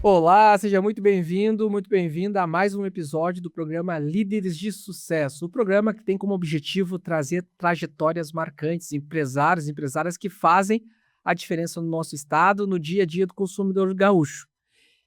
Olá, seja muito bem-vindo, muito bem-vinda a mais um episódio do programa Líderes de Sucesso. O programa que tem como objetivo trazer trajetórias marcantes, empresários e empresárias que fazem a diferença no nosso estado, no dia a dia do consumidor gaúcho.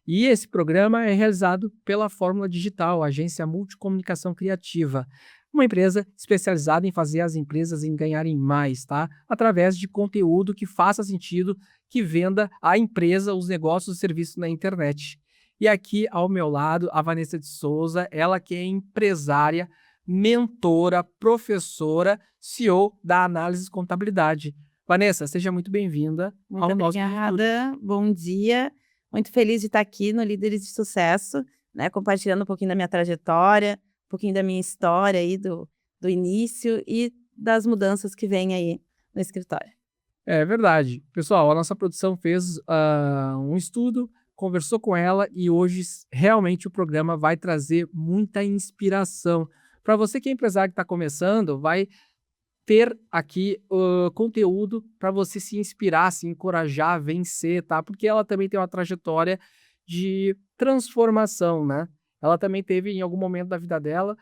E esse programa é realizado pela Fórmula Digital, agência multicomunicação criativa, uma empresa especializada em fazer as empresas em ganharem mais, tá? Através de conteúdo que faça sentido, que venda à empresa os negócios e serviços na internet. E aqui ao meu lado, a Vanessa de Souza, ela que é empresária, mentora, professora, CEO da Análise Contabilidade. Vanessa, seja muito bem-vinda Muito ao nosso estúdio. obrigada, bom dia. Muito feliz de estar aqui no Líderes de Sucesso, né, compartilhando um pouquinho da minha trajetória, um pouquinho da minha história aí do início e das mudanças que vêm aí no escritório. É verdade. Pessoal, a nossa produção fez, um estudo, conversou com ela e hoje realmente o programa vai trazer muita inspiração. Para você que é empresário que está começando, vai ter aqui, conteúdo para você se inspirar, se encorajar, vencer, tá, porque ela também tem uma trajetória de transformação, né. Ela também teve em algum momento da vida dela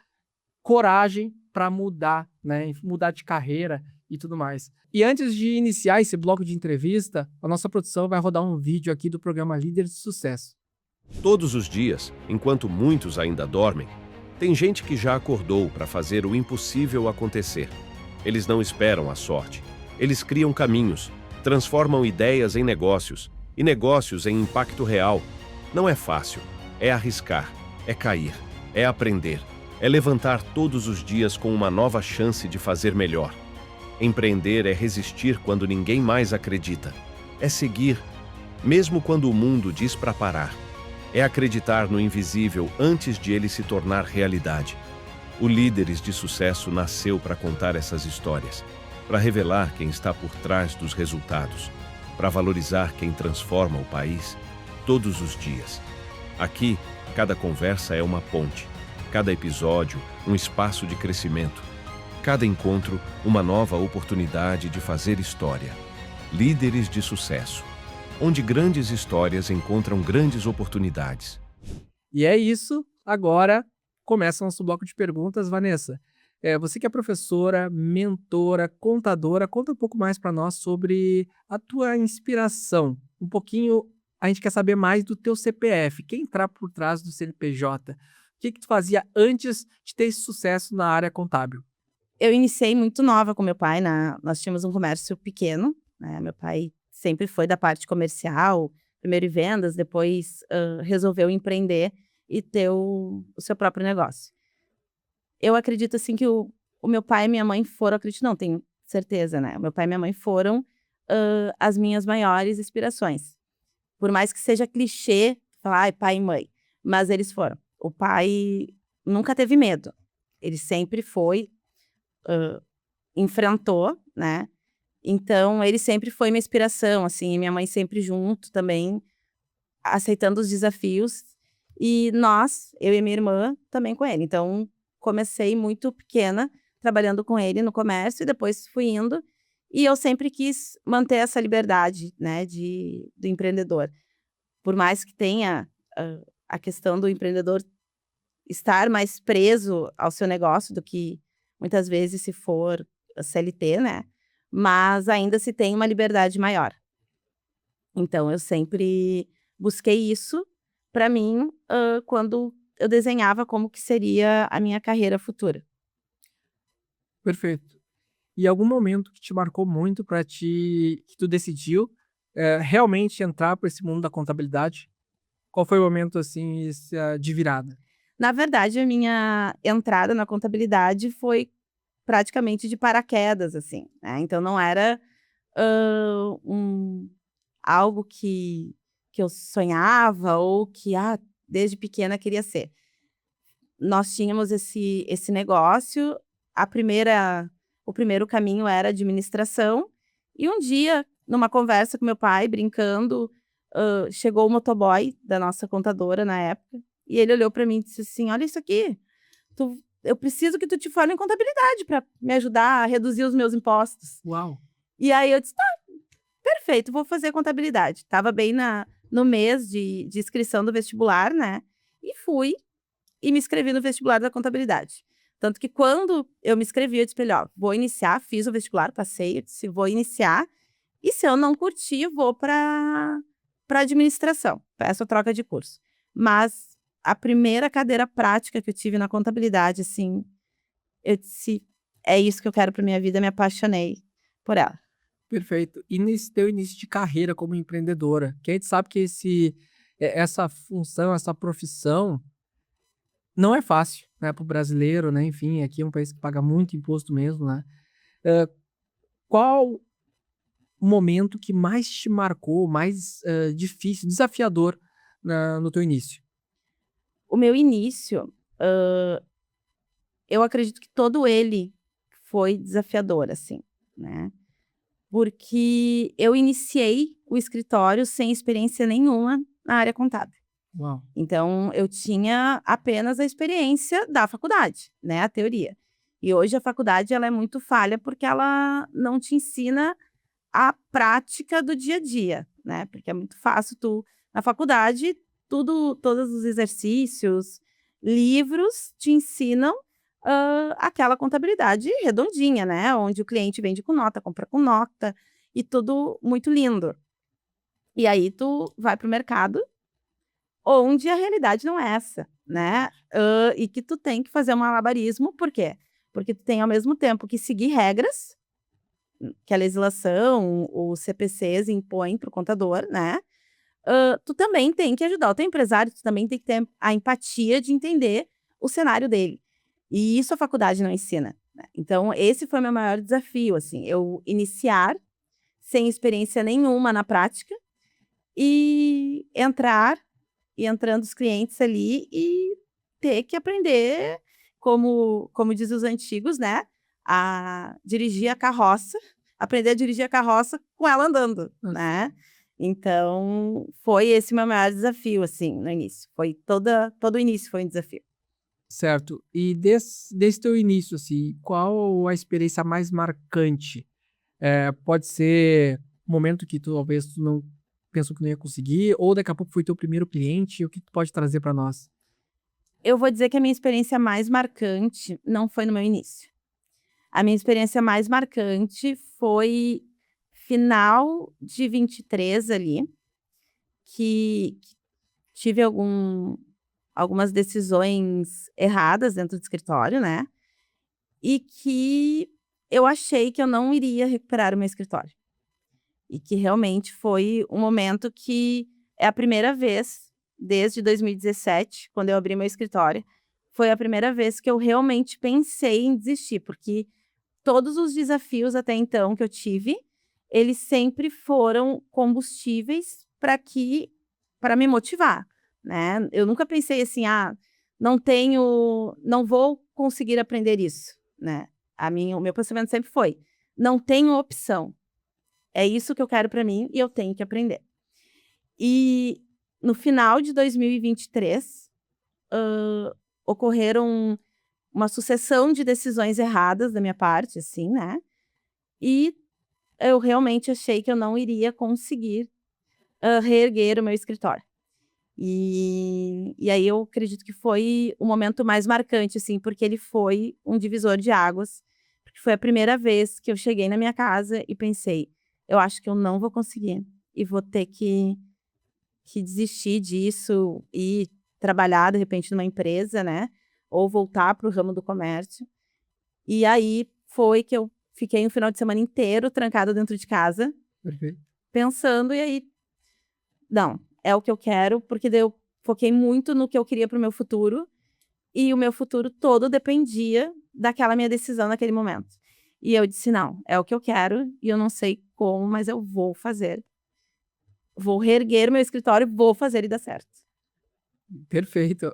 coragem para mudar, né, mudar de carreira e tudo mais. E antes de iniciar esse bloco de entrevista, a nossa produção vai rodar um vídeo aqui do programa Líder de Sucesso. Todos os dias, enquanto muitos ainda dormem, tem gente que já acordou para fazer o impossível acontecer. Eles não esperam a sorte. Eles criam caminhos, transformam ideias em negócios e negócios em impacto real. Não é fácil. É arriscar, é cair, é aprender, é levantar todos os dias com uma nova chance de fazer melhor. Empreender é resistir quando ninguém mais acredita. É seguir, mesmo quando o mundo diz para parar. É acreditar no invisível antes de ele se tornar realidade. O Líderes de Sucesso nasceu para contar essas histórias, para revelar quem está por trás dos resultados, para valorizar quem transforma o país todos os dias. Aqui, cada conversa é uma ponte, cada episódio, um espaço de crescimento, cada encontro, uma nova oportunidade de fazer história. Líderes de Sucesso, onde grandes histórias encontram grandes oportunidades. E é isso, agora começa o nosso bloco de perguntas. Vanessa, você que é professora, mentora, contadora, conta um pouco mais para nós sobre a tua inspiração. Um pouquinho, a gente quer saber mais do teu CPF, quem está por trás do CNPJ? O que que tu fazia antes de ter esse sucesso na área contábil? Eu iniciei muito nova com meu pai, nós tínhamos um comércio pequeno, né, meu pai sempre foi da parte comercial, primeiro em vendas, depois resolveu empreender e ter o seu próprio negócio. Eu acredito, assim, que o meu pai e minha mãe foram, acredito não, tenho certeza, né, o meu pai e minha mãe foram, as minhas maiores inspirações. Por mais que seja clichê falar: "Ai, pai e mãe", mas eles foram. O pai nunca teve medo, ele sempre foi, enfrentou, né, então ele sempre foi minha inspiração, assim, e minha mãe sempre junto também, aceitando os desafios, e eu e minha irmã, também com ele. Então, comecei muito pequena, trabalhando com ele no comércio e depois fui indo, e eu sempre quis manter essa liberdade, né, do empreendedor. Por mais que tenha, a questão do empreendedor estar mais preso ao seu negócio do que muitas vezes se for CLT, né, mas ainda se tem uma liberdade maior. Então eu sempre busquei isso para mim, quando eu desenhava como que seria a minha carreira futura. Perfeito. E algum momento que te marcou muito para ti que tu decidiu, realmente entrar para esse mundo da contabilidade? Qual foi o momento, assim, de virada? Na verdade, a minha entrada na contabilidade foi praticamente de paraquedas, assim, né, então não era, algo que eu sonhava ou que, desde pequena queria ser. Nós tínhamos esse negócio, a primeira o primeiro caminho era administração, e um dia, numa conversa com meu pai, brincando, chegou o motoboy da nossa contadora na época, e ele olhou para mim e disse assim: "Olha isso aqui, eu preciso que tu te forme em contabilidade para me ajudar a reduzir os meus impostos". Uau! E aí eu disse: "Tá, perfeito, vou fazer contabilidade". Estava bem no mês de inscrição do vestibular, né? E fui e me inscrevi no vestibular da contabilidade. Tanto que quando eu me inscrevi, eu disse pra ele, ó, vou iniciar, fiz o vestibular, passei, eu disse, vou iniciar, e se eu não curtir, vou para administração, peço troca de curso. Mas a primeira cadeira prática que eu tive na contabilidade, assim, eu disse, é isso que eu quero para minha vida, me apaixonei por ela. Perfeito. E nesse teu início de carreira como empreendedora, que a gente sabe que essa função, essa profissão não é fácil, né, para o brasileiro, né? Enfim, aqui é um país que paga muito imposto mesmo, né? Qual o momento que mais te marcou, mais difícil, desafiador no teu início? O meu início, eu acredito que todo ele foi desafiador, assim, né? Porque eu iniciei o escritório sem experiência nenhuma na área contábil. Uau. Então, eu tinha apenas a experiência da faculdade, né, a teoria. E hoje a faculdade ela é muito falha porque ela não te ensina a prática do dia a dia, né? Porque é muito fácil na faculdade, todos os exercícios, livros te ensinam aquela contabilidade redondinha, né? Onde o cliente vende com nota, compra com nota e tudo muito lindo. E aí tu vai para o mercado onde a realidade não é essa, né? E que tu tem que fazer um malabarismo, por quê? Porque tu tem ao mesmo tempo que seguir regras que a legislação, os CPCs impõem para o contador, né? Tu também tem que ajudar o teu empresário, tu também tem que ter a empatia de entender o cenário dele. E isso a faculdade não ensina, né? Então, esse foi o meu maior desafio, assim, eu iniciar sem experiência nenhuma na prática e entrando os clientes ali e ter que aprender, como dizem os antigos, né? A dirigir a carroça, aprender a dirigir a carroça com ela andando, né? Então, foi esse meu maior desafio, assim, no início. Todo o início foi um desafio. Certo. E desse teu início, assim, qual a experiência mais marcante? Pode ser um momento que talvez tu não pensou que não ia conseguir, ou daqui a pouco foi teu primeiro cliente, o que tu pode trazer para nós? Eu vou dizer que a minha experiência mais marcante não foi no meu início. A minha experiência mais marcante foi final de 23 ali, que tive algumas decisões erradas dentro do escritório, né? E que eu achei que eu não iria recuperar o meu escritório. E que realmente foi um momento que é a primeira vez, desde 2017, quando eu abri meu escritório, foi a primeira vez que eu realmente pensei em desistir, porque todos os desafios até então que eu tive, eles sempre foram combustíveis para me motivar, né? Eu nunca pensei assim, não vou conseguir aprender isso, né? O meu pensamento sempre foi, não tenho opção. É isso que eu quero para mim e eu tenho que aprender. E no final de 2023, ocorreram uma sucessão de decisões erradas da minha parte, assim, né? E eu realmente achei que eu não iria conseguir reerguer o meu escritório. E aí eu acredito que foi o momento mais marcante, assim, porque ele foi um divisor de águas. Porque foi a primeira vez que eu cheguei na minha casa e pensei, eu acho que eu não vou conseguir e vou ter que desistir disso e trabalhar, de repente, numa empresa, né? Ou voltar para o ramo do comércio. E aí foi que eu fiquei um final de semana inteiro trancada dentro de casa, Perfeito. pensando, e aí, não, é o que eu quero, porque daí eu foquei muito no que eu queria para o meu futuro, e o meu futuro todo dependia daquela minha decisão naquele momento. E eu disse, não, é o que eu quero, e eu não sei como, mas eu vou fazer. Vou reerguer o meu escritório, vou fazer e dar certo. Perfeito.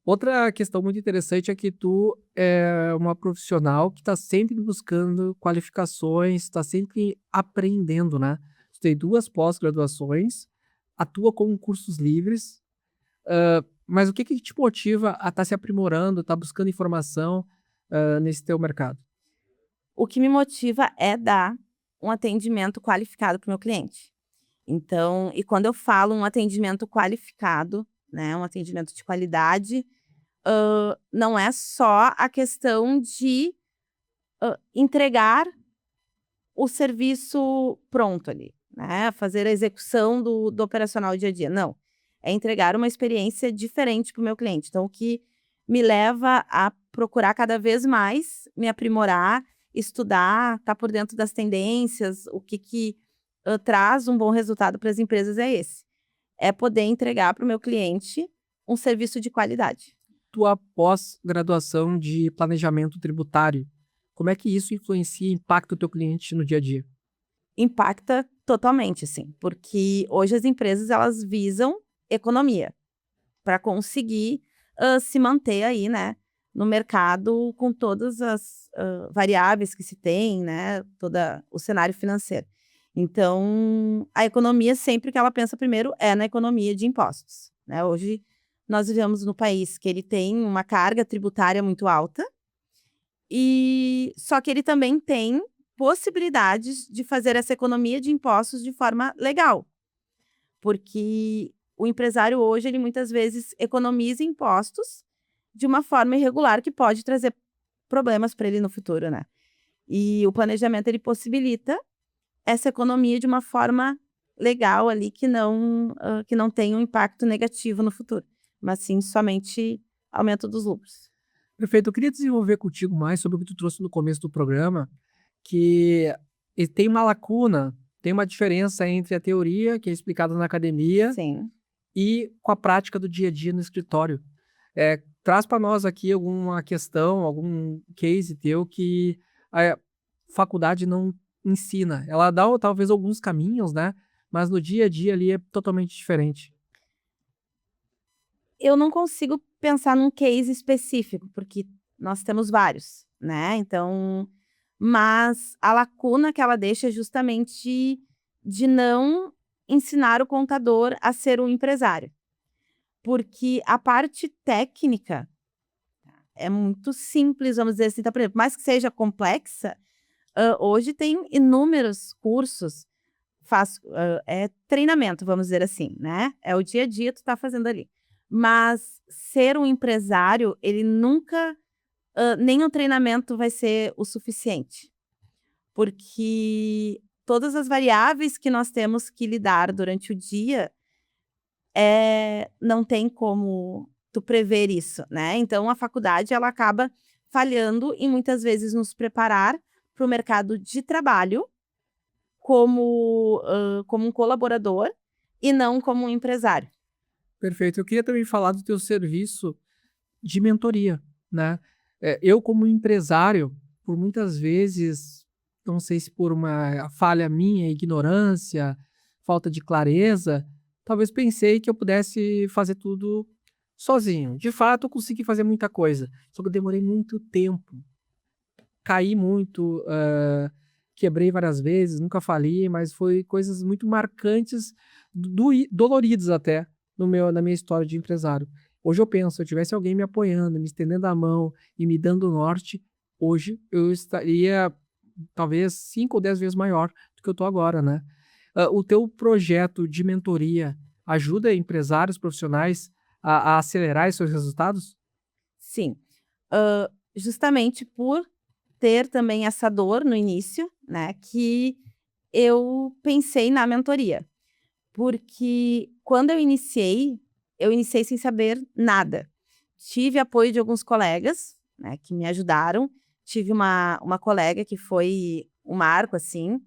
Outra questão muito interessante é que tu é uma profissional que está sempre buscando qualificações, está sempre aprendendo, né? Tu tem 2 pós-graduações, atua com cursos livres, mas o que te motiva a estar se aprimorando, estar buscando informação, nesse teu mercado? O que me motiva é dar um atendimento qualificado para o meu cliente. Então, e quando eu falo um atendimento qualificado, né, um atendimento de qualidade, não é só a questão de entregar o serviço pronto ali, né, fazer a execução do operacional dia a dia, não. É entregar uma experiência diferente para o meu cliente. Então, o que me leva a procurar cada vez mais me aprimorar, estudar, estar por dentro das tendências, o que traz um bom resultado para as empresas é esse. É poder entregar para o meu cliente um serviço de qualidade. Tua pós-graduação de planejamento tributário, como é que isso influencia e impacta o teu cliente no dia a dia? Impacta totalmente, assim, porque hoje as empresas elas visam economia para conseguir se manter aí, né, no mercado com todas as variáveis que se tem, né, todo o cenário financeiro. Então, a economia sempre que ela pensa primeiro é na economia de impostos, né? Hoje nós vivemos no país que ele tem uma carga tributária muito alta e só que ele também tem possibilidades de fazer essa economia de impostos de forma legal, porque o empresário hoje, ele muitas vezes economiza impostos de uma forma irregular que pode trazer problemas para ele no futuro, né? E o planejamento ele possibilita essa economia de uma forma legal ali que não tenha um impacto negativo no futuro, mas sim somente aumento dos lucros. Perfeito, eu queria desenvolver contigo mais sobre o que tu trouxe no começo do programa, que tem uma lacuna, tem uma diferença entre a teoria, que é explicada na academia, Sim. e com a prática do dia a dia no escritório. Traz para nós aqui alguma questão, algum case teu que a faculdade não ensina. Ela dá talvez alguns caminhos, né? Mas no dia a dia ali é totalmente diferente. Eu não consigo pensar num case específico, porque nós temos vários, né, então mas a lacuna que ela deixa é justamente de não ensinar o contador a ser um empresário. Porque a parte técnica é muito simples, vamos dizer assim, então, por exemplo, mais que seja complexa, hoje tem inúmeros cursos, é treinamento, vamos dizer assim, né, é o dia a dia tu tá fazendo ali. Mas ser um empresário, ele nunca, nem o treinamento vai ser o suficiente, porque todas as variáveis que nós temos que lidar durante o dia, não tem como tu prever isso, né. Então a faculdade ela acaba falhando em muitas vezes nos preparar para o mercado de trabalho como um colaborador e não como um empresário. Perfeito. Eu queria também falar do teu serviço de mentoria, né? Eu, como empresário, por muitas vezes, não sei se por uma falha minha, ignorância, falta de clareza, talvez pensei que eu pudesse fazer tudo sozinho. De fato, eu consegui fazer muita coisa, só que eu demorei muito tempo. Caí muito, quebrei várias vezes, nunca fali, mas foi coisas muito marcantes, doloridas até, na minha história de empresário. Hoje eu penso, se eu tivesse alguém me apoiando, me estendendo a mão e me dando norte, hoje eu estaria talvez 5 ou 10 vezes maior do que eu estou agora, né. O teu projeto de mentoria ajuda empresários profissionais a acelerar os seus resultados? Sim, justamente por ter também essa dor no início, né, que eu pensei na mentoria. Porque quando eu iniciei sem saber nada. Tive apoio de alguns colegas, né, que me ajudaram. Tive uma colega que foi um marco, assim,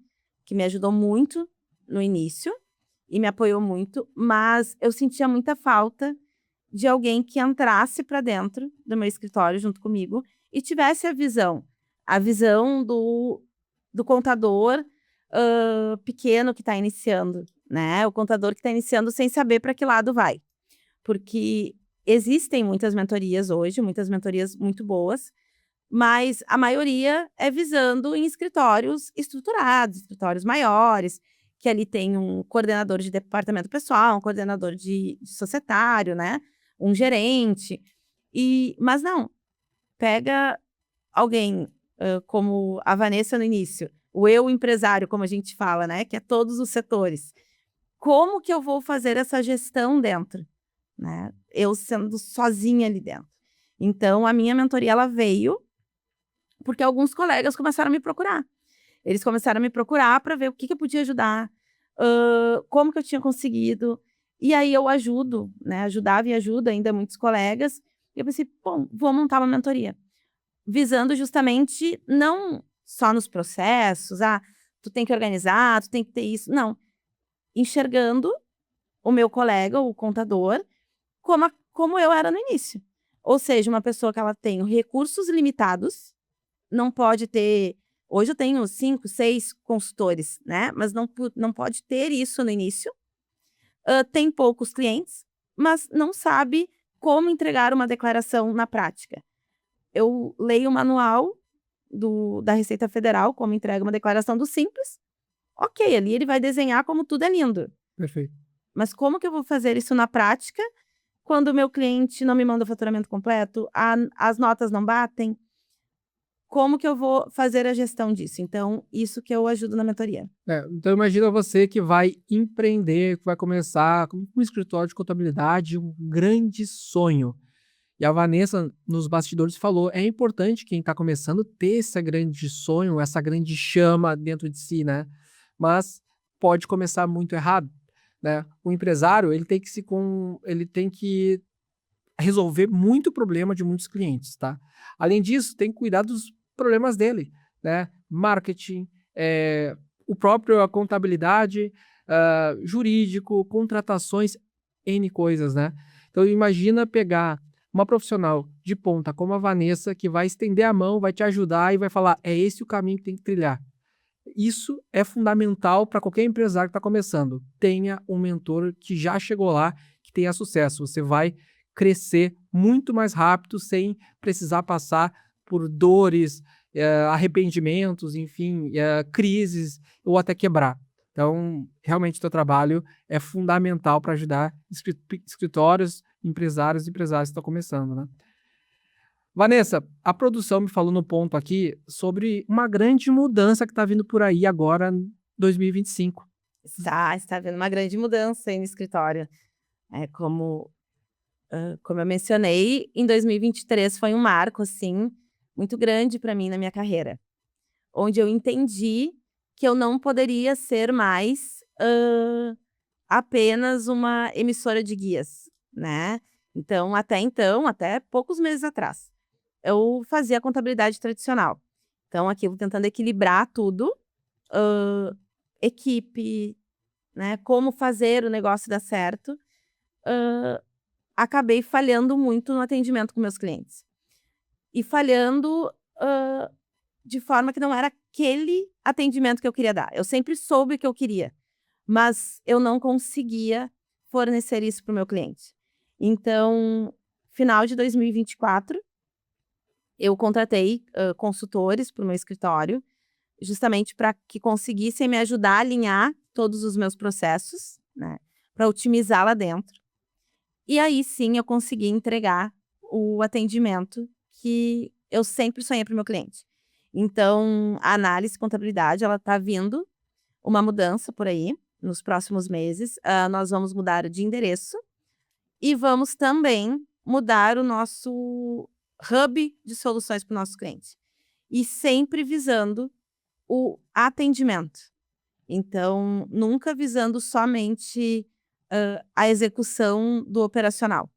que me ajudou muito no início e me apoiou muito, mas eu sentia muita falta de alguém que entrasse para dentro do meu escritório junto comigo e tivesse a visão do contador, pequeno que está iniciando, né, o contador que está iniciando sem saber para que lado vai. Porque existem muitas mentorias hoje, muitas mentorias muito boas, mas a maioria é visando em escritórios estruturados, escritórios maiores, que ali tem um coordenador de departamento pessoal, um coordenador de societário, né, um gerente. Mas não, pega alguém, como a Vanessa no início, o eu empresário, como a gente fala, né, que é todos os setores. como que eu vou fazer essa gestão dentro, né? Eu sendo sozinha ali dentro. Então, a minha mentoria, ela veio porque alguns colegas começaram a me procurar. Eles começaram a me procurar para ver o que eu podia ajudar, como que eu tinha conseguido. E aí eu ajudo, né? Ajudava e ajudo ainda muitos colegas. E eu pensei, bom, vou montar uma mentoria. Visando justamente não só nos processos, tu tem que organizar, tu tem que ter isso. Não. Enxergando o meu colega, o contador, como eu era no início. Ou seja, uma pessoa que ela tem recursos limitados, não pode ter. Hoje eu tenho 5, 6 consultores, né? Mas não pode ter isso no início. Tem poucos clientes, mas não sabe como entregar uma declaração na prática. Eu leio o manual da Receita Federal, como entrega uma declaração do Simples. Ok, ali ele vai desenhar como tudo é lindo. Perfeito. Mas como que eu vou fazer isso na prática quando o meu cliente não me manda o faturamento completo, as notas não batem? Como que eu vou fazer a gestão disso? Então, isso que eu ajudo na mentoria. Então imagina você que vai empreender, que vai começar com um escritório de contabilidade, um grande sonho. E a Vanessa, nos bastidores, falou: é importante quem está começando ter esse grande sonho, essa grande chama dentro de si, né? Mas pode começar muito errado, né? O empresário, ele tem que resolver muito problema de muitos clientes, tá? Além disso, tem que cuidar dos problemas dele, né? Marketing, o próprio a contabilidade, jurídico, contratações, N coisas, né? Então imagina pegar uma profissional de ponta como a Vanessa, que vai estender a mão, vai te ajudar e vai falar: é esse o caminho que tem que trilhar. Isso é fundamental para qualquer empresário que está começando. Tenha um mentor que já chegou lá, que tenha sucesso. Você vai crescer muito mais rápido sem precisar passar por dores, arrependimentos, enfim, crises ou até quebrar. Então, realmente, o teu trabalho é fundamental para ajudar escritórios, empresários e empresários que estão começando, né? Vanessa, a produção me falou no ponto aqui sobre uma grande mudança que está vindo por aí agora em 2025. Está havendo uma grande mudança aí no escritório. Como eu mencionei, em 2023 foi um marco, assim, muito grande para mim na minha carreira. Onde eu entendi que eu não poderia ser mais apenas uma emissora de guias, né? Então, até poucos meses atrás, eu fazia contabilidade tradicional. Então, aquilo tentando equilibrar tudo, equipe, né? Como fazer o negócio dar certo. Acabei falhando muito no atendimento com meus clientes. E falhando de forma que não era aquele atendimento que eu queria dar. Eu sempre soube o que eu queria, mas eu não conseguia fornecer isso para o meu cliente. Então, final de 2024, eu contratei consultores para o meu escritório, justamente para que conseguissem me ajudar a alinhar todos os meus processos, né, para otimizar lá dentro. E aí sim eu consegui entregar o atendimento que eu sempre sonhei para o meu cliente. Então, a análise e contabilidade, ela está vindo uma mudança por aí, nos próximos meses. Nós vamos mudar de endereço e vamos também mudar o nosso hub de soluções para o nosso cliente. E sempre visando o atendimento. Então, nunca visando somente a execução do operacional,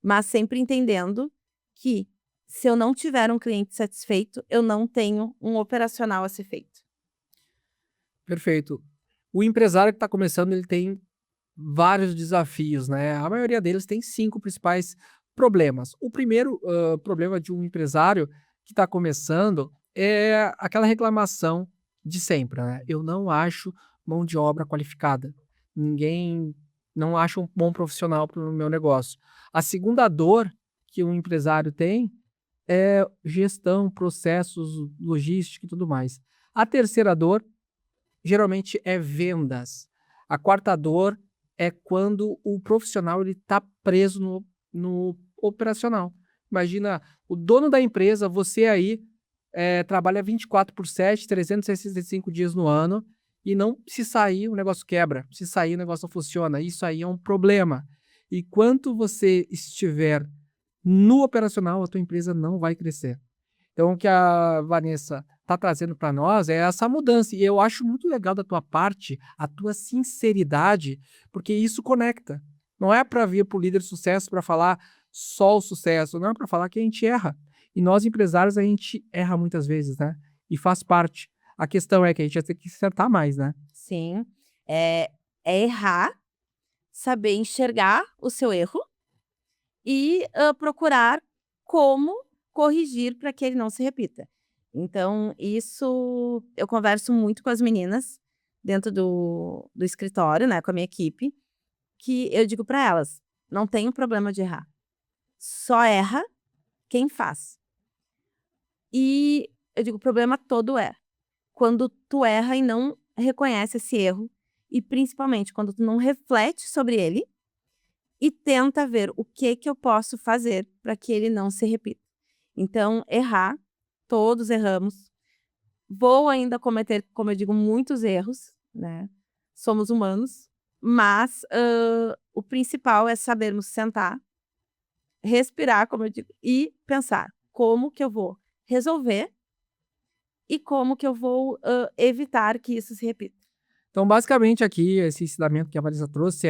mas sempre entendendo que se eu não tiver um cliente satisfeito, eu não tenho um operacional a ser feito. Perfeito. O empresário que está começando, ele tem vários desafios, né? A maioria deles tem 5 principais problemas. O primeiro problema de um empresário que está começando é aquela reclamação de sempre, né? Eu não acho mão de obra qualificada. Ninguém não acha um bom profissional para o meu negócio. A segunda dor que um empresário tem é gestão, processos, logística e tudo mais. A terceira dor geralmente é vendas. A quarta dor é quando o profissional está preso no operacional. Imagina o dono da empresa, você aí trabalha 24/7, 365 dias no ano E não, se sair, o negócio quebra. Se sair, o negócio não funciona. Isso aí é um problema. E quanto você estiver no operacional, a tua empresa não vai crescer. Então, o que a Vanessa está trazendo para nós é essa mudança. E eu acho muito legal da tua parte, a tua sinceridade, porque isso conecta. Não é para vir para o líder de sucesso para falar só o sucesso, não é para falar que a gente erra. E nós, empresários, a gente erra muitas vezes, né? E faz parte. A questão é que a gente vai ter que acertar mais, né? Sim. É errar, saber enxergar o seu erro e procurar como corrigir para que ele não se repita. Então, isso eu converso muito com as meninas dentro do escritório, né, com a minha equipe, que eu digo para elas: não tem um problema de errar, só erra quem faz. E eu digo: o problema todo é quando tu erra e não reconhece esse erro, e principalmente quando tu não reflete sobre ele e tenta ver o que eu posso fazer para que ele não se repita. Então, errar, todos erramos. Vou ainda cometer, como eu digo, muitos erros, né? Somos humanos, mas o principal é sabermos sentar, respirar, como eu digo, e pensar como que eu vou resolver e como que eu vou evitar que isso se repita. Então, basicamente, aqui, esse ensinamento que a Vanessa trouxe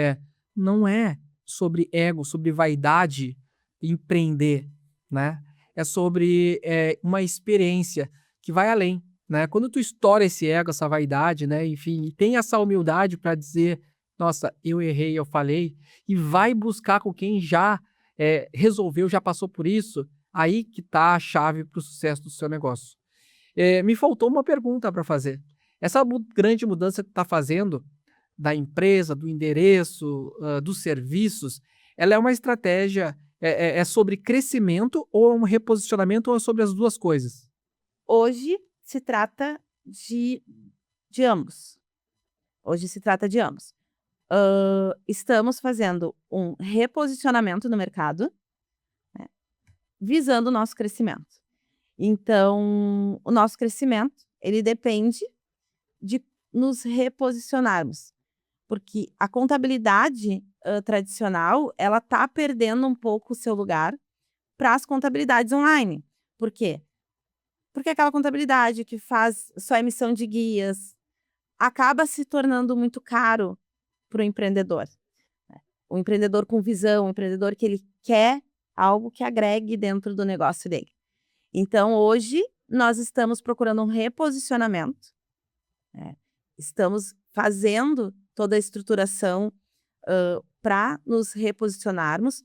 não é sobre ego, sobre vaidade empreender, né? É sobre uma experiência que vai além, né? Quando tu estoura esse ego, essa vaidade, né? Enfim, e tem essa humildade para dizer, nossa, eu errei, eu falei, e vai buscar com quem já resolveu, já passou por isso, aí que tá a chave para o sucesso do seu negócio. Me faltou uma pergunta para fazer. Essa grande mudança que está fazendo da empresa, do endereço, dos serviços, ela é uma estratégia, é sobre crescimento ou é um reposicionamento ou é sobre as duas coisas? Hoje se trata de ambos. Hoje se trata de ambos. Estamos fazendo um reposicionamento no mercado, né, visando o nosso crescimento. Então, o nosso crescimento, ele depende de nos reposicionarmos, porque a contabilidade tradicional, ela está perdendo um pouco o seu lugar para as contabilidades online. Por quê? Porque aquela contabilidade que faz só emissão de guias acaba se tornando muito caro para o empreendedor. O empreendedor com visão, o empreendedor que ele quer algo que agregue dentro do negócio dele. Então, hoje, nós estamos procurando um reposicionamento, né? Estamos fazendo toda a estruturação para nos reposicionarmos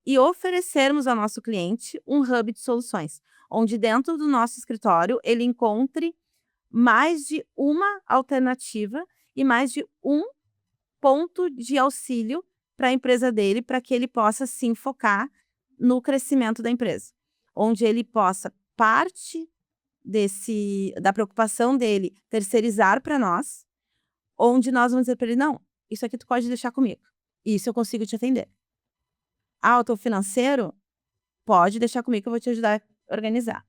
e oferecermos ao nosso cliente um hub de soluções, onde dentro do nosso escritório ele encontre mais de uma alternativa e mais de um ponto de auxílio para a empresa dele, para que ele possa sim focar no crescimento da empresa, onde ele possa parte da preocupação dele terceirizar para nós, onde nós vamos dizer para ele: não, isso aqui tu pode deixar comigo, isso eu consigo te atender. O teu financeiro, pode deixar comigo que eu vou te ajudar a organizar.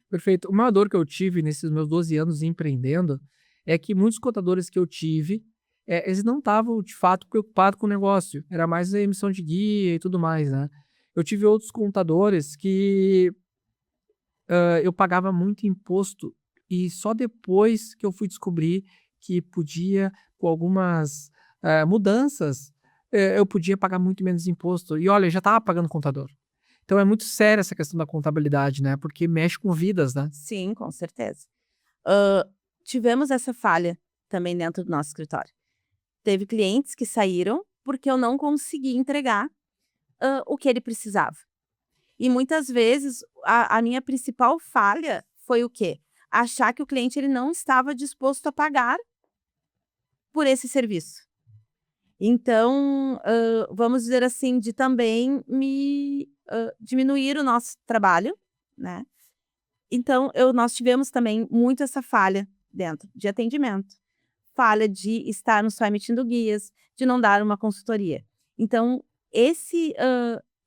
Perfeito. Uma dor que eu tive nesses meus 12 anos empreendendo é que muitos contadores que eu tive, eles não estavam de fato preocupados com o negócio, era mais a emissão de guia e tudo mais, né? Eu tive outros contadores que eu pagava muito imposto e só depois que eu fui descobrir que podia, com algumas mudanças, eu podia pagar muito menos imposto. E olha, eu já estava pagando contador. Então é muito séria essa questão da contabilidade, né? Porque mexe com vidas, né? Sim, com certeza. Tivemos essa falha também dentro do nosso escritório. Teve clientes que saíram porque eu não consegui entregar o que ele precisava. E muitas vezes a minha principal falha foi o quê? Achar que o cliente ele não estava disposto a pagar por esse serviço. Então, vamos dizer assim, de também diminuir o nosso trabalho, né? Então, nós tivemos também muito essa falha dentro de atendimento. Falha de estarmos só emitindo guias, de não dar uma consultoria. Então,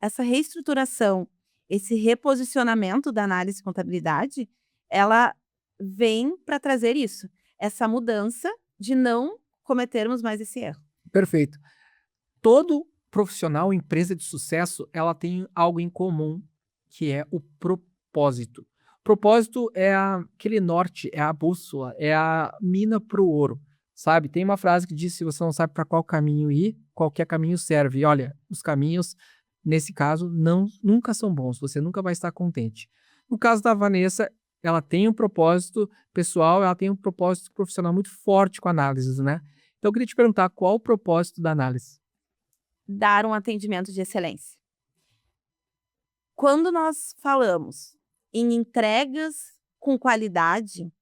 essa reestruturação, esse reposicionamento da análise de contabilidade, ela vem para trazer isso, essa mudança de não cometermos mais esse erro. Perfeito. Todo profissional, empresa de sucesso, ela tem algo em comum, que é o propósito. Propósito é aquele norte, é a bússola, é a mina para o ouro, sabe? Tem uma frase que diz: se você não sabe para qual caminho ir, qualquer caminho serve. E olha, os caminhos, nesse caso, nunca são bons, você nunca vai estar contente. No caso da Vanessa, ela tem um propósito pessoal, ela tem um propósito profissional muito forte com análises, né? Então eu queria te perguntar, qual o propósito da análise? Dar um atendimento de excelência. Quando nós falamos em entregas com qualidade,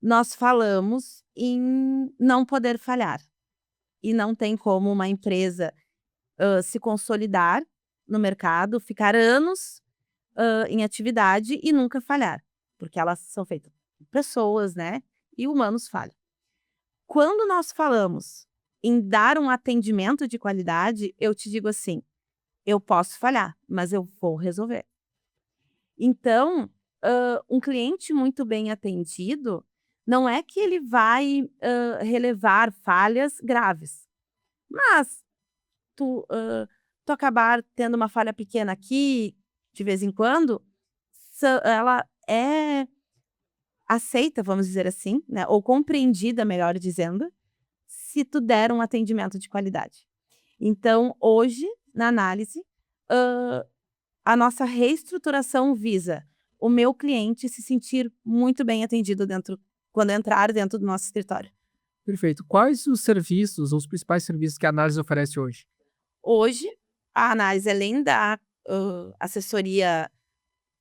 nós falamos em não poder falhar. E não tem como uma empresa se consolidar no mercado, ficar anos em atividade e nunca falhar, porque elas são feitas por pessoas, né? E humanos falham. Quando nós falamos em dar um atendimento de qualidade, eu te digo assim: eu posso falhar, mas eu vou resolver. Então, um cliente muito bem atendido, não é que ele vai relevar falhas graves, mas tu acabar tendo uma falha pequena aqui, de vez em quando, ela é aceita, vamos dizer assim, né, ou compreendida, melhor dizendo, se tu der um atendimento de qualidade. Então, hoje, na análise, a nossa reestruturação visa o meu cliente se sentir muito bem atendido quando entrar dentro do nosso escritório. Perfeito. Quais os serviços, os principais serviços que a análise oferece hoje? Hoje, a análise, além da assessoria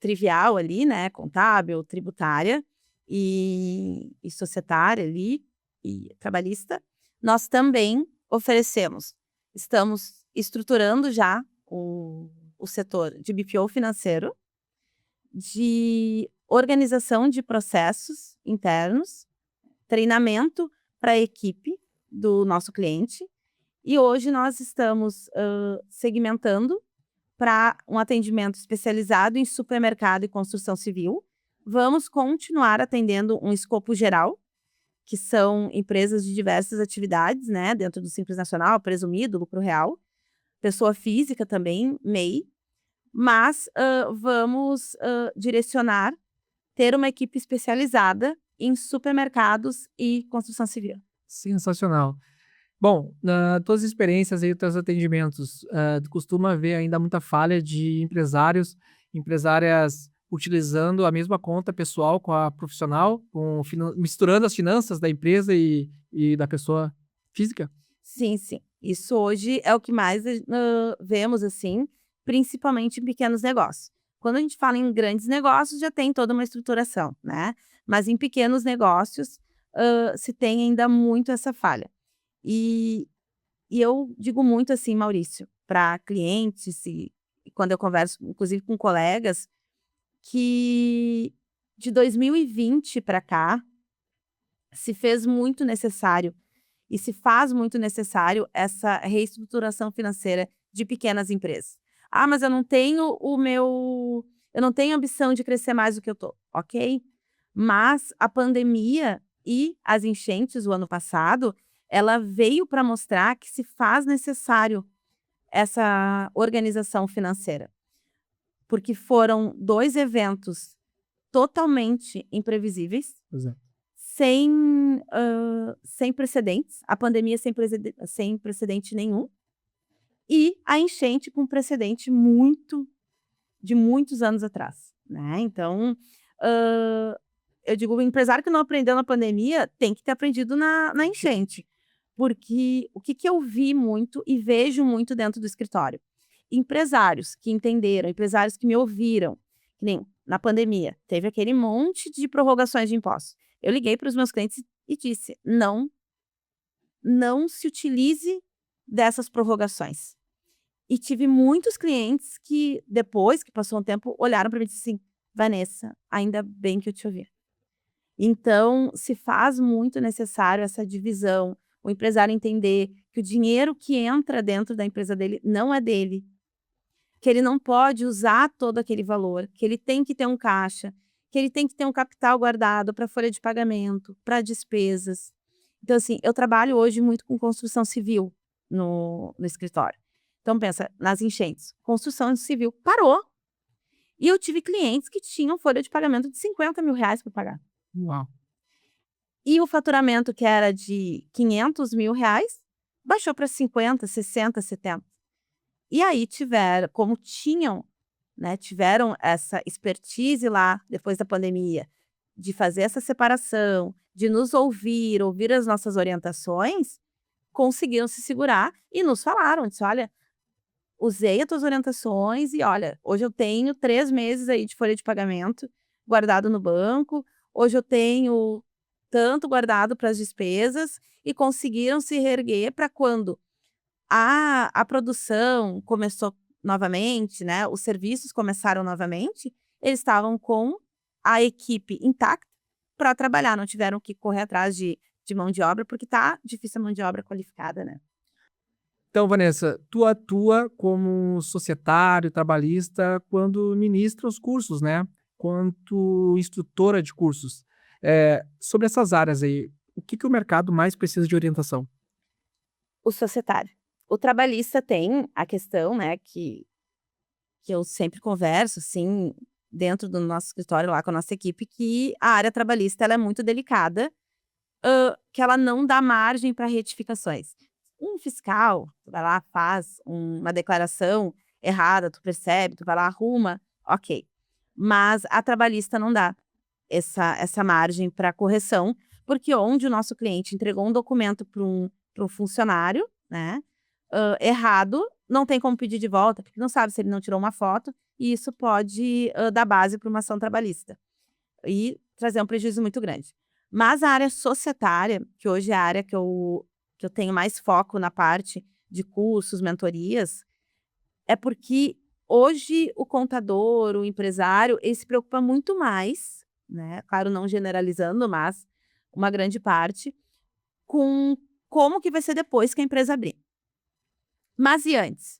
trivial ali, né, contábil, tributária e societária ali, e trabalhista, nós também estamos estruturando já o setor de BPO financeiro, de organização de processos internos, treinamento para a equipe do nosso cliente, e hoje nós estamos segmentando para um atendimento especializado em supermercado e construção civil. Vamos continuar atendendo um escopo geral, que são empresas de diversas atividades, né, dentro do Simples Nacional, presumido, lucro real, pessoa física também, MEI, mas vamos direcionar, ter uma equipe especializada em supermercados e construção civil. Sensacional. Bom, nas tuas experiências aí, os teus atendimentos, tu costuma ver ainda muita falha de empresárias utilizando a mesma conta pessoal com a profissional, misturando as finanças da empresa e da pessoa física? Sim, sim. Isso hoje é o que mais vemos, assim, principalmente em pequenos negócios. Quando a gente fala em grandes negócios, já tem toda uma estruturação, né? Mas em pequenos negócios, se tem ainda muito essa falha. E eu digo muito assim, Maurício, para clientes e quando eu converso, inclusive com colegas, que de 2020 para cá se fez muito necessário e se faz muito necessário essa reestruturação financeira de pequenas empresas. Ah, mas eu não tenho eu não tenho ambição de crescer mais do que eu tô, ok? Mas a pandemia e as enchentes o ano passado, ela veio para mostrar que se faz necessário essa organização financeira. Porque foram 2 eventos totalmente imprevisíveis, Exato. sem precedentes, a pandemia sem precedente nenhum, e a enchente com precedente de muitos anos atrás, né. Então, eu digo, o empresário que não aprendeu na pandemia tem que ter aprendido na enchente, porque o que eu vi muito e vejo muito dentro do escritório? Empresários que entenderam, empresários que me ouviram, que nem na pandemia, teve aquele monte de prorrogações de impostos. Eu liguei para os meus clientes e disse: "Não se utilize dessas prorrogações". E tive muitos clientes que, depois que passou um tempo, olharam para mim e disse assim: "Vanessa, ainda bem que eu te ouvi". Então, se faz muito necessário essa divisão, o empresário entender que o dinheiro que entra dentro da empresa dele não é dele, que ele não pode usar todo aquele valor, que ele tem que ter um caixa, que ele tem que ter um capital guardado para folha de pagamento, para despesas. Então, assim, eu trabalho hoje muito com construção civil no escritório. Então, pensa, nas enchentes, construção civil parou. E eu tive clientes que tinham folha de pagamento de 50 mil reais para pagar. Uau. E o faturamento, que era de 500 mil reais, baixou para 50, 60, 70. E aí como tiveram essa expertise lá, depois da pandemia, de fazer essa separação, de nos ouvir as nossas orientações, conseguiram se segurar e nos falaram, disse, olha, usei as tuas orientações e olha, hoje eu tenho 3 meses aí de folha de pagamento guardado no banco, hoje eu tenho tanto guardado para as despesas e conseguiram se reerguer para quando a produção começou novamente, né, os serviços começaram novamente, eles estavam com a equipe intacta para trabalhar, não tiveram que correr atrás de mão de obra, porque tá difícil a mão de obra qualificada, né. Então, Vanessa, tu atua como societário, trabalhista, quando ministra os cursos, né? Quanto instrutora de cursos. Sobre essas áreas aí, o que que o mercado mais precisa de orientação? O societário. O trabalhista tem a questão, né, que eu sempre converso, assim, dentro do nosso escritório lá com a nossa equipe, que a área trabalhista ela é muito delicada, que ela não dá margem para retificações. Um fiscal, tu vai lá, faz uma declaração errada, tu percebe, tu vai lá, arruma, ok. Mas a trabalhista não dá essa margem para correção, porque onde o nosso cliente entregou um documento para um funcionário, né, errado, não tem como pedir de volta, porque não sabe se ele não tirou uma foto, e isso pode dar base para uma ação trabalhista e trazer um prejuízo muito grande. Mas a área societária, que hoje é a área que eu tenho mais foco na parte de cursos, mentorias, é porque hoje o contador, o empresário, ele se preocupa muito mais, né, claro, não generalizando, mas uma grande parte, com como que vai ser depois que a empresa abrir. Mas e antes?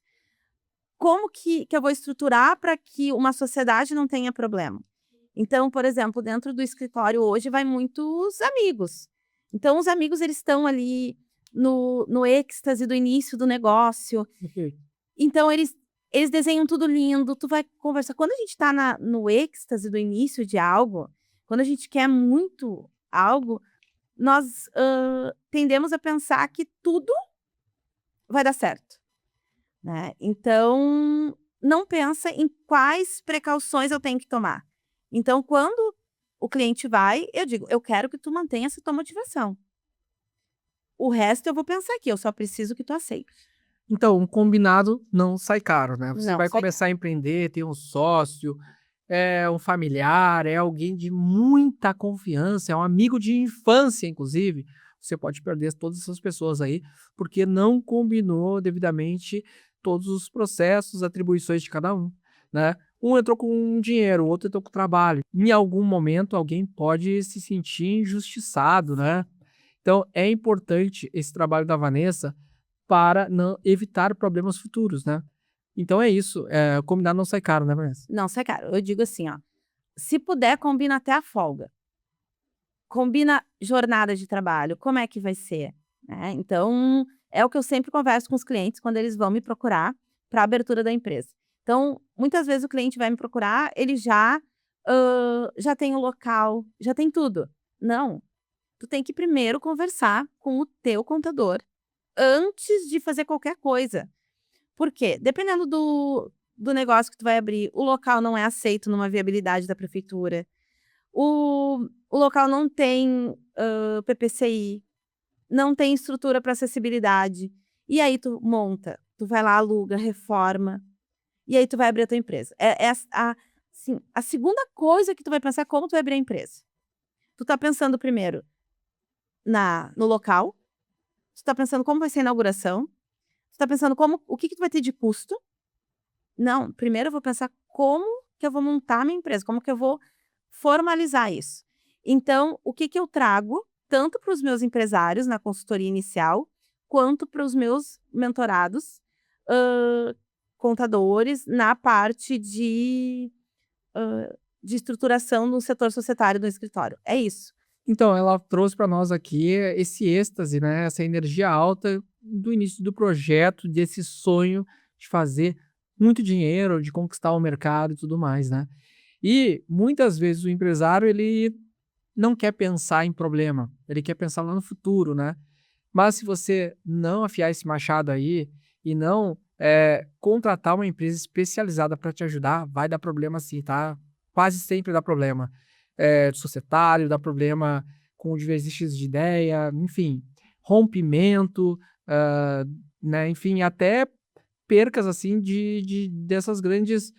Como que eu vou estruturar para que uma sociedade não tenha problema? Então, por exemplo, dentro do escritório hoje vai muitos amigos. Então, os amigos eles estão ali no êxtase do início do negócio. Ok. Então, eles desenham tudo lindo, tu vai conversar. Quando a gente está no êxtase do início de algo, quando a gente quer muito algo, nós tendemos a pensar que tudo vai dar certo, né? Então, não pensa em quais precauções eu tenho que tomar. Então, quando o cliente vai, eu digo, eu quero que tu mantenha essa tua motivação. O resto eu vou pensar aqui, eu só preciso que tu aceite. Então, um combinado não sai caro, né? Você Não, vai sai começar a empreender, ter um sócio, é um familiar, é alguém de muita confiança, é um amigo de infância, inclusive. Você pode perder todas essas pessoas aí, porque não combinou devidamente todos os processos, atribuições de cada um, né? Um entrou com dinheiro, o outro entrou com trabalho. Em algum momento, alguém pode se sentir injustiçado, né? Então, é importante esse trabalho da Vanessa para não evitar problemas futuros, né. Então é isso, combinar não sai caro, né, Vanessa? Não, sai caro. Eu digo assim, ó, se puder, combina até a folga. Combina jornada de trabalho, como é que vai ser, né. Então, é o que eu sempre converso com os clientes quando eles vão me procurar para a abertura da empresa. Então, muitas vezes o cliente vai me procurar, ele já tem o local, já tem tudo. Não, tu tem que primeiro conversar com o teu contador, antes de fazer qualquer coisa. Por quê? Dependendo do negócio que tu vai abrir, o local não é aceito numa viabilidade da prefeitura, o local não tem, PPCI, não tem estrutura para acessibilidade. E aí tu monta, tu vai lá, aluga, reforma, e aí tu vai abrir a tua empresa. Assim, a segunda coisa que tu vai pensar é como tu vai abrir a empresa. Tu tá pensando primeiro no local, tu tá pensando como vai ser a inauguração, tu tá pensando o que que tu vai ter de custo. Não, primeiro eu vou pensar como que eu vou montar a minha empresa, como que eu vou formalizar isso. Então, o que que eu trago tanto para os meus empresários na consultoria inicial, quanto para os meus mentorados, contadores, na parte de estruturação no setor societário do escritório. É isso. Então, ela trouxe para nós aqui esse êxtase, né, essa energia alta do início do projeto, desse sonho de fazer muito dinheiro, de conquistar o mercado e tudo mais, né. E muitas vezes o empresário ele não quer pensar em problema, ele quer pensar lá no futuro, né. Mas se você não afiar esse machado aí e não, contratar uma empresa especializada para te ajudar, vai dar problema sim, tá. Quase sempre dá problema. Societário, dá problema com divergências de ideia, enfim, rompimento, hã, né, enfim, até percas, assim, dessas grandes,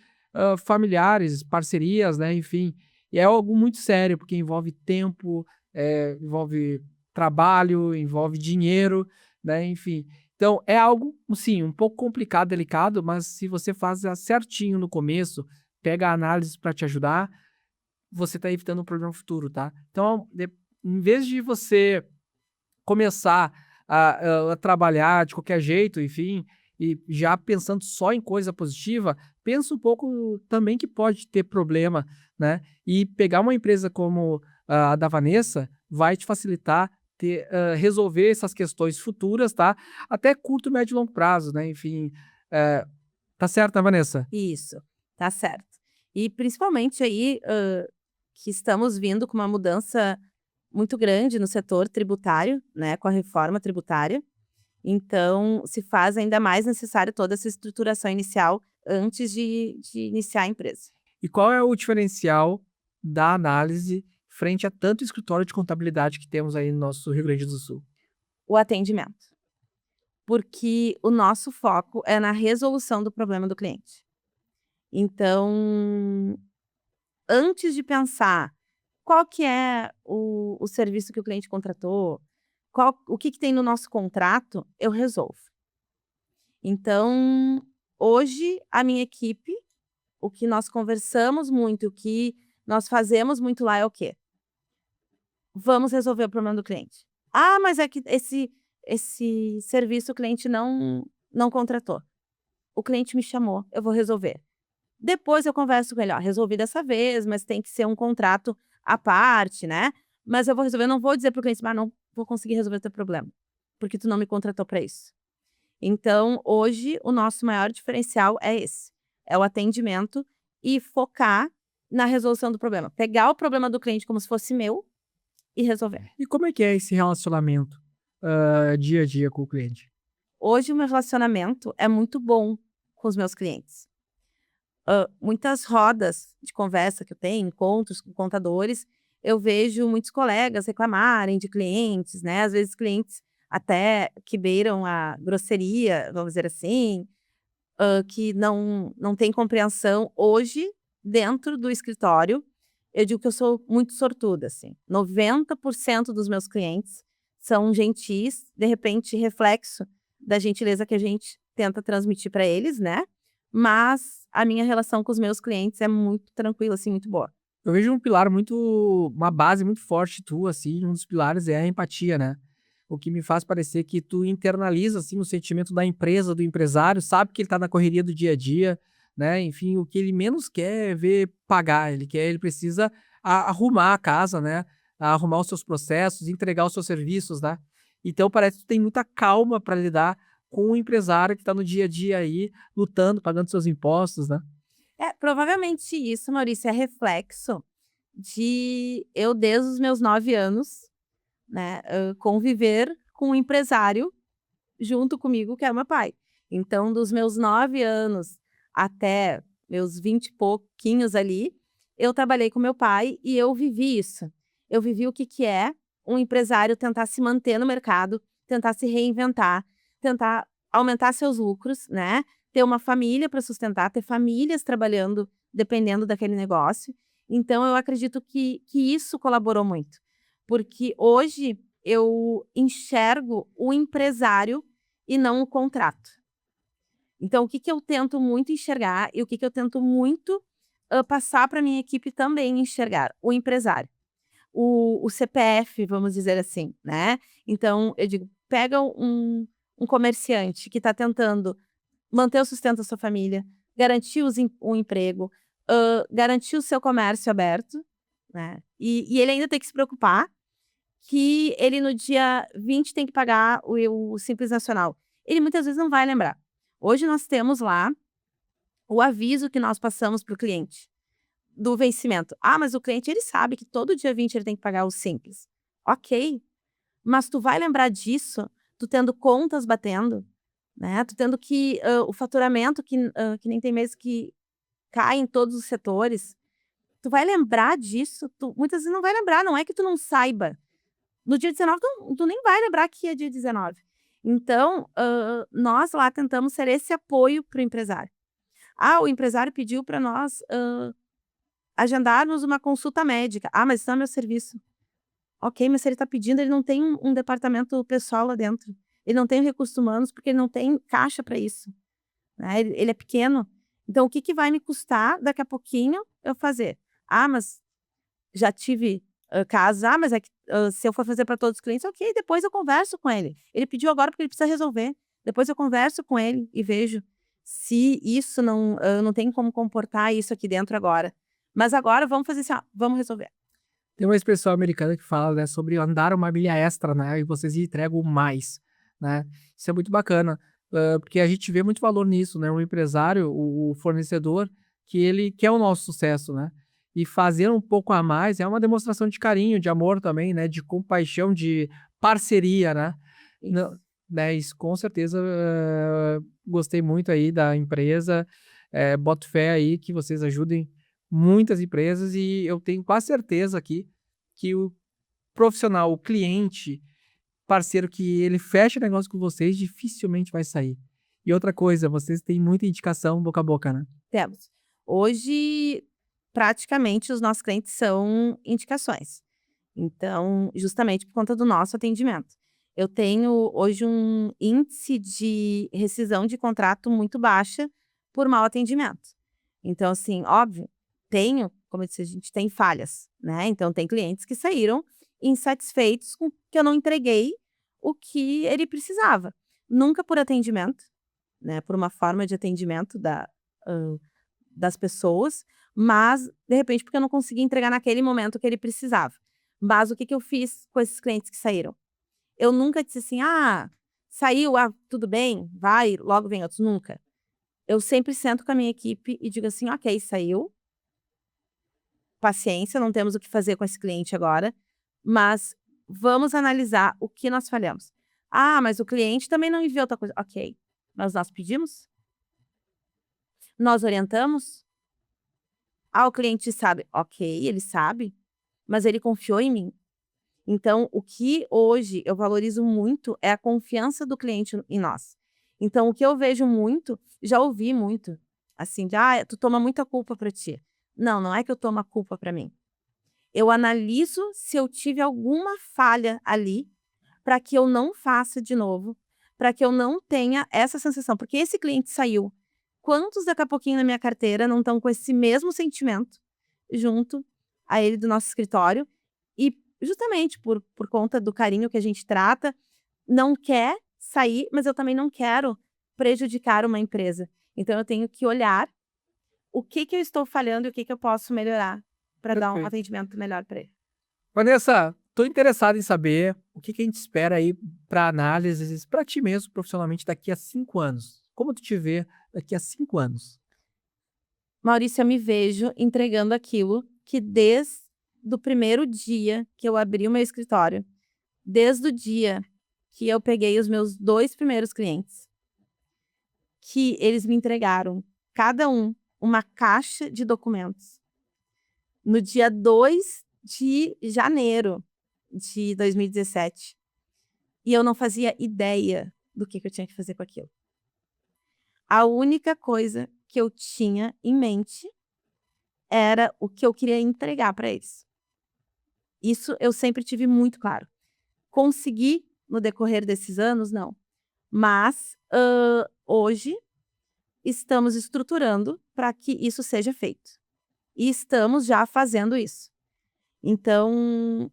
familiares, parcerias, né, enfim. E é algo muito sério, porque envolve tempo, envolve trabalho, envolve dinheiro, né, enfim. Então é algo, sim, um pouco complicado, delicado, mas se você faz certinho no começo, pega a análise para te ajudar, você está evitando um problema futuro, tá. Então, em vez de você começar a trabalhar de qualquer jeito, enfim, e já pensando só em coisa positiva, pensa um pouco também que pode ter problema, né, e pegar uma empresa como a da Vanessa vai te facilitar resolver essas questões futuras, tá, até curto, médio e longo prazo, né, enfim, eh, tá certo, né, Vanessa? Isso, tá certo. E principalmente aí, que estamos vindo com uma mudança muito grande no setor tributário, né, com a reforma tributária. Então, se faz ainda mais necessário toda essa estruturação inicial antes de iniciar a empresa. E qual é o diferencial da análise frente a tanto escritório de contabilidade que temos aí no nosso Rio Grande do Sul? O atendimento. Porque o nosso foco é na resolução do problema do cliente. Então, antes de pensar qual que é o serviço que o cliente contratou, o que que tem no nosso contrato, eu resolvo. Então, hoje a minha equipe, o que nós conversamos muito, o que nós fazemos muito lá é o quê? Vamos resolver o problema do cliente. Ah, mas é que esse serviço o cliente não contratou. O cliente me chamou, eu vou resolver. Depois eu converso com ele, ó, resolvi dessa vez, mas tem que ser um contrato à parte, né? Mas eu vou resolver, eu não vou dizer para o cliente, mas não vou conseguir resolver o teu problema, porque tu não me contratou para isso. Então, hoje, o nosso maior diferencial é esse, é o atendimento e focar na resolução do problema. Pegar o problema do cliente como se fosse meu e resolver. E como é que é esse relacionamento, dia a dia com o cliente? Hoje, o meu relacionamento é muito bom com os meus clientes. Muitas rodas de conversa que eu tenho, encontros com contadores, eu vejo muitos colegas reclamarem de clientes, né? Às vezes clientes até que beiram a grosseria, vamos dizer assim, que não tem compreensão. Hoje, dentro do escritório, eu digo que eu sou muito sortuda, assim. 90% dos meus clientes são gentis, de repente, reflexo da gentileza que a gente tenta transmitir para eles, né? Mas a minha relação com os meus clientes é muito tranquila, assim, muito boa. Eu vejo uma base muito forte tua, assim, um dos pilares é a empatia, né? O que me faz parecer que tu internaliza, assim, o sentimento da empresa, do empresário, sabe que ele tá na correria do dia a dia, né? Enfim, o que ele menos quer é ver pagar, ele precisa arrumar a casa, né? Arrumar os seus processos, entregar os seus serviços, né? Então parece que tu tem muita calma para lidar com o empresário que tá no dia a dia aí, lutando, pagando seus impostos, né? Provavelmente isso, Maurício, é reflexo de eu, desde os meus 9 anos, né, conviver com um empresário junto comigo, que é o meu pai. Então, dos meus 9 anos até meus 20 e pouquinhos ali, eu trabalhei com meu pai e eu vivi isso. Eu vivi o que que é um empresário tentar se manter no mercado, tentar se reinventar, tentar aumentar seus lucros, né, ter uma família para sustentar, ter famílias trabalhando dependendo daquele negócio. Então eu acredito que isso colaborou muito, porque hoje eu enxergo o empresário e não o contrato. Então o que que eu tento muito enxergar e o que que eu tento muito, passar para minha equipe também enxergar? O empresário. O CPF, vamos dizer assim, né. Então eu digo, pega um comerciante que está tentando manter o sustento da sua família, garantir o emprego, garantir o seu comércio aberto, né, e ele ainda tem que se preocupar que ele no dia 20 tem que pagar o Simples Nacional. Ele muitas vezes não vai lembrar. Hoje nós temos lá o aviso que nós passamos para o cliente do vencimento. Ah, mas o cliente ele sabe que todo dia 20 ele tem que pagar o Simples. Ok, mas tu vai lembrar disso, tu tendo contas batendo, né? Tu tendo que o faturamento que nem tem mês que cai em todos os setores. Tu vai lembrar disso? Tu muitas vezes não vai lembrar, não é que tu não saiba. No dia 19 tu nem vai lembrar que é dia 19. Então, nós lá tentamos ser esse apoio para o empresário. Ah, o empresário pediu para nós, agendarmos uma consulta médica. Ah, mas isso não é meu serviço. Ok, mas se ele está pedindo, ele não tem um departamento pessoal lá dentro. Ele não tem recursos humanos, porque ele não tem caixa para isso, né? Ele é pequeno. Então, o que que vai me custar daqui a pouquinho eu fazer? Ah, mas já tive casos. Ah, mas é que se eu for fazer para todos os clientes, ok, depois eu converso com ele. Ele pediu agora porque ele precisa resolver. Depois eu converso com ele e vejo se isso não tem como comportar isso aqui dentro agora. Mas agora vamos fazer assim, ó, vamos resolver. Tem uma expressão americana que fala, né, sobre andar uma milha extra, né, e vocês entregam mais, né? Isso é muito bacana, porque a gente vê muito valor nisso, né? O empresário, o fornecedor, que ele quer o nosso sucesso, né? E fazer um pouco a mais é uma demonstração de carinho, de amor também, né? De compaixão, de parceria, né? Não, né? Isso com certeza, gostei muito aí da empresa, boto fé aí que vocês ajudem muitas empresas e eu tenho quase certeza aqui que o profissional, o cliente, parceiro que ele fecha negócio com vocês, dificilmente vai sair. E outra coisa, vocês têm muita indicação boca a boca, né? Temos. Hoje, praticamente, os nossos clientes são indicações. Então, justamente por conta do nosso atendimento. Eu tenho hoje um índice de rescisão de contrato muito baixa por mau atendimento. Então, assim, óbvio, como eu disse, a gente tem falhas, né? Então, tem clientes que saíram insatisfeitos com que eu não entreguei o que ele precisava. Nunca por atendimento, né? Por uma forma de atendimento das pessoas, mas, de repente, porque eu não consegui entregar naquele momento que ele precisava. Mas o que que eu fiz com esses clientes que saíram? Eu nunca disse assim: "Ah, saiu, tudo bem, vai, logo vem outros", nunca. Eu sempre sento com a minha equipe e digo assim: "Ok, saiu, paciência, não temos o que fazer com esse cliente agora, mas vamos analisar o que nós falhamos". "Ah, mas o cliente também não enviou outra coisa". Ok, mas nós pedimos? Nós orientamos? "Ah, o cliente sabe". Ok, ele sabe, mas ele confiou em mim. Então, o que hoje eu valorizo muito é a confiança do cliente em nós. Então, o que eu vejo muito, já ouvi muito, assim, de: "Ah, tu toma muita culpa para ti". Não, não é que eu tomo a culpa para mim. Eu analiso se eu tive alguma falha ali, para que eu não faça de novo, para que eu não tenha essa sensação. Porque esse cliente saiu, quantos daqui a pouquinho na minha carteira não estão com esse mesmo sentimento junto a ele do nosso escritório? E justamente por conta do carinho que a gente trata, não quer sair, mas eu também não quero prejudicar uma empresa. Então eu tenho que olhar o que que eu estou falhando e o que que eu posso melhorar para dar um Perfeito. atendimento melhor para ele. Vanessa, tô interessado em saber o que que a gente espera aí para análises, para ti mesmo, profissionalmente, daqui a 5 anos. Como tu te vê daqui a 5 anos? Maurício, eu me vejo entregando aquilo que desde o primeiro dia que eu abri o meu escritório, desde o dia que eu peguei os meus 2 primeiros clientes, que eles me entregaram, cada um, uma caixa de documentos. No dia 2 de janeiro de 2017. E eu não fazia ideia do que eu tinha que fazer com aquilo. A única coisa que eu tinha em mente era o que eu queria entregar para eles. Isso eu sempre tive muito claro. Consegui no decorrer desses anos, não. Mas, hoje estamos estruturando para que isso seja feito. E estamos já fazendo isso. Então,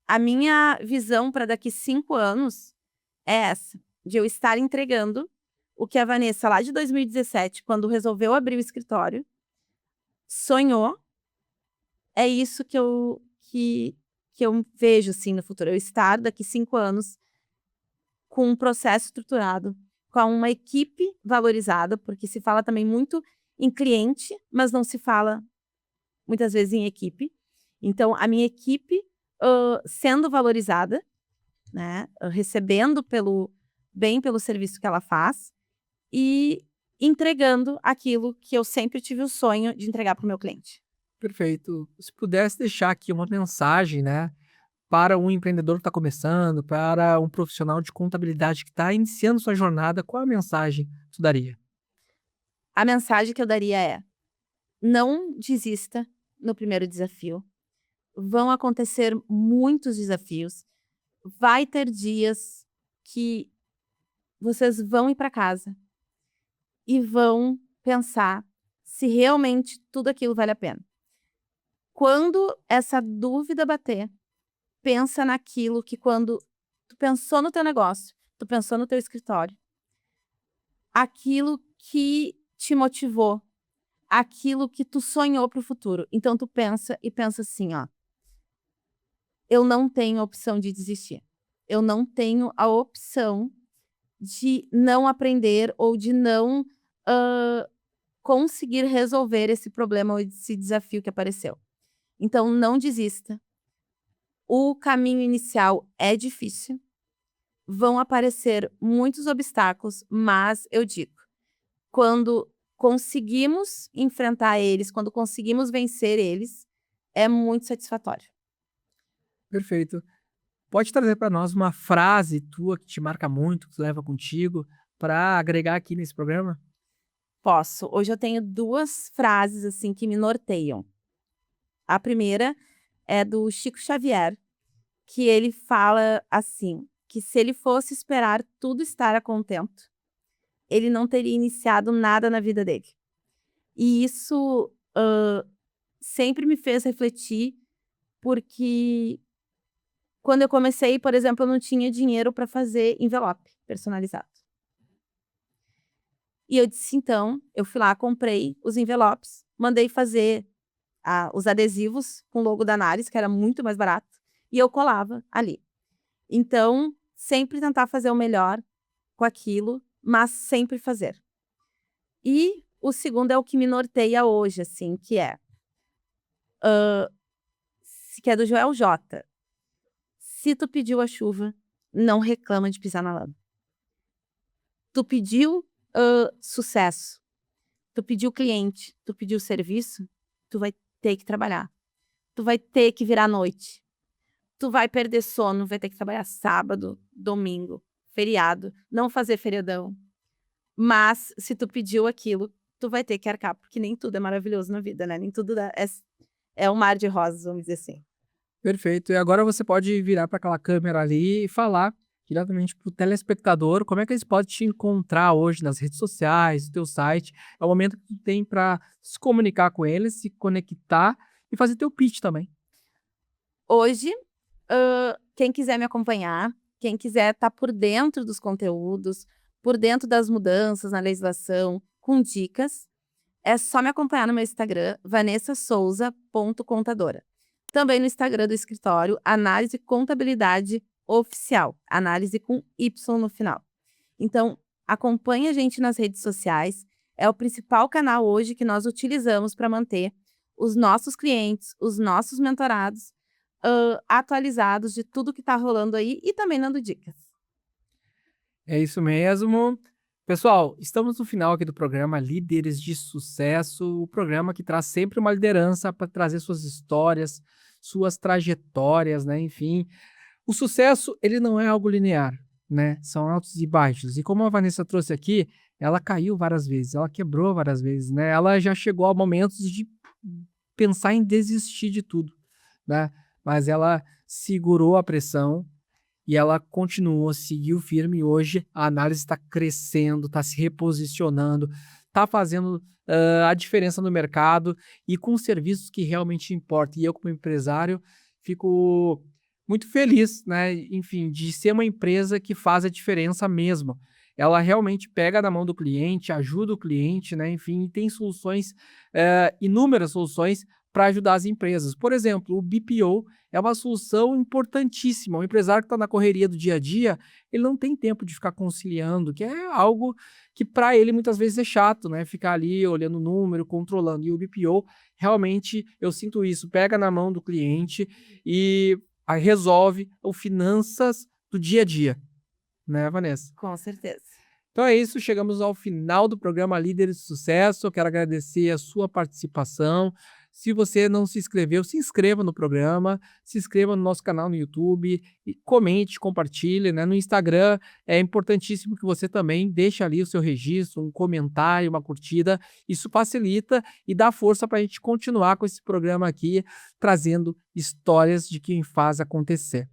a minha visão para daqui 5 anos é essa, de eu estar entregando o que a Vanessa, lá de 2017, quando resolveu abrir o escritório, sonhou. É isso que que eu vejo, assim, no futuro. Eu estar daqui 5 anos com um processo estruturado, com uma equipe valorizada, porque se fala também muito em cliente, mas não se fala muitas vezes em equipe. Então, a minha equipe sendo valorizada, né, recebendo pelo serviço que ela faz e entregando aquilo que eu sempre tive o sonho de entregar para o meu cliente. Perfeito. Se pudesse deixar aqui uma mensagem, né, para um empreendedor que está começando, para um profissional de contabilidade que está iniciando sua jornada, qual a mensagem que tu daria? A mensagem que eu daria é: não desista no primeiro desafio. Vão acontecer muitos desafios. Vai ter dias que vocês vão ir para casa e vão pensar se realmente tudo aquilo vale a pena. Quando essa dúvida bater, pensa naquilo que quando tu pensou no teu negócio, tu pensou no teu escritório, aquilo que te motivou, aquilo que tu sonhou para o futuro. Então tu pensa e pensa assim, ó: eu não tenho opção de desistir. Eu não tenho a opção de não aprender ou de não conseguir resolver esse problema ou esse desafio que apareceu. Então não desista. O caminho inicial é difícil. Vão aparecer muitos obstáculos, mas eu digo, quando conseguimos enfrentar eles, quando conseguimos vencer eles, é muito satisfatório. Perfeito. Pode trazer para nós uma frase tua que te marca muito, que tu leva contigo, para agregar aqui nesse programa? Posso. Hoje eu tenho 2 frases, assim, que me norteiam. A primeira é do Chico Xavier, que ele fala assim, que se ele fosse esperar tudo estar a contento, ele não teria iniciado nada na vida dele. E isso, sempre me fez refletir, porque quando eu comecei, por exemplo, eu não tinha dinheiro para fazer envelope personalizado. E eu disse: "Então", eu fui lá, comprei os envelopes, mandei fazer os adesivos com o logo da Análise, que era muito mais barato, e eu colava ali. Então, sempre tentar fazer o melhor com aquilo, mas sempre fazer. E o segundo é o que me norteia hoje, assim, que é do Joel J. Se tu pediu a chuva, não reclama de pisar na lama. Tu pediu, sucesso, tu pediu cliente, tu pediu serviço, tu vai ter que trabalhar. Tu vai ter que virar à noite. Tu vai perder sono, vai ter que trabalhar sábado, domingo, feriado, não fazer feriadão. Mas se tu pediu aquilo, tu vai ter que arcar, porque nem tudo é maravilhoso na vida, né, nem tudo é um mar de rosas, vamos dizer assim. Perfeito. E agora você pode virar para aquela câmera ali e falar diretamente para o telespectador como é que eles podem te encontrar hoje nas redes sociais, no teu site. É o momento que tu tem para se comunicar com eles, se conectar e fazer teu pitch também. Hoje, quem quiser me acompanhar, quem quiser estar por dentro dos conteúdos, por dentro das mudanças na legislação, com dicas, é só me acompanhar no meu Instagram, vanessasouza.contadora. Também no Instagram do escritório, Análise Contabilidade Oficial, análise com Y no final. Então, acompanhe a gente nas redes sociais, é o principal canal hoje que nós utilizamos para manter os nossos clientes, os nossos mentorados, atualizados de tudo que está rolando aí e também dando dicas. É isso mesmo. Pessoal, estamos no final aqui do programa Líderes de Sucesso, o programa que traz sempre uma liderança para trazer suas histórias, suas trajetórias, né? Enfim, o sucesso, ele não é algo linear, né? São altos e baixos. E como a Vanessa trouxe aqui, ela caiu várias vezes, ela quebrou várias vezes, né? Ela já chegou a momentos de pensar em desistir de tudo, né? Mas ela segurou a pressão e ela continuou, seguiu firme. E hoje a análise está crescendo, está se reposicionando, está fazendo a diferença no mercado e com serviços que realmente importam. E eu, como empresário, fico muito feliz, né? Enfim, de ser uma empresa que faz a diferença mesmo. Ela realmente pega na mão do cliente, ajuda o cliente, né? Enfim, tem soluções, inúmeras soluções para ajudar as empresas. Por exemplo, o BPO é uma solução importantíssima. O empresário que está na correria do dia a dia, ele não tem tempo de ficar conciliando, que é algo que para ele muitas vezes é chato, né? Ficar ali olhando o número, controlando. E o BPO, realmente, eu sinto isso, pega na mão do cliente e aí resolve o finanças do dia a dia, né, Vanessa? Com certeza. Então é isso, chegamos ao final do programa Líderes de Sucesso. Eu quero agradecer a sua participação. Se você não se inscreveu, se inscreva no programa, se inscreva no nosso canal no YouTube, e comente, compartilhe, né? No Instagram é importantíssimo que você também deixe ali o seu registro, um comentário, uma curtida. Isso facilita e dá força para a gente continuar com esse programa aqui, trazendo histórias de quem faz acontecer.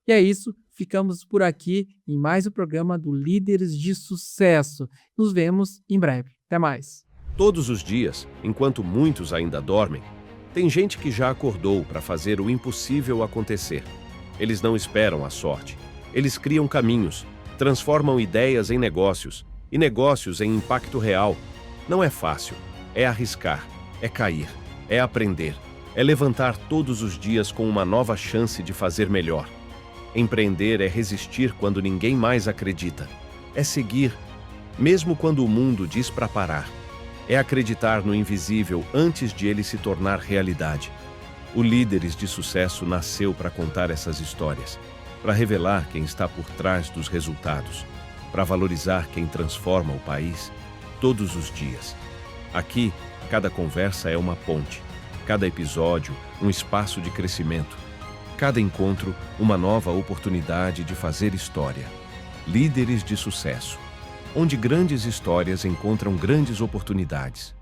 E é isso, ficamos por aqui em mais um programa do Líderes de Sucesso. Nos vemos em breve. Até mais. Todos os dias, enquanto muitos ainda dormem, tem gente que já acordou para fazer o impossível acontecer. Eles não esperam a sorte. Eles criam caminhos, transformam ideias em negócios e negócios em impacto real. Não é fácil, é arriscar, é cair, é aprender, é levantar todos os dias com uma nova chance de fazer melhor. Empreender é resistir quando ninguém mais acredita. É seguir, mesmo quando o mundo diz para parar. É acreditar no invisível antes de ele se tornar realidade. O Líderes de Sucesso nasceu para contar essas histórias, para revelar quem está por trás dos resultados, para valorizar quem transforma o país todos os dias. Aqui, cada conversa é uma ponte, cada episódio, um espaço de crescimento. Cada encontro, uma nova oportunidade de fazer história. Líderes de Sucesso, onde grandes histórias encontram grandes oportunidades.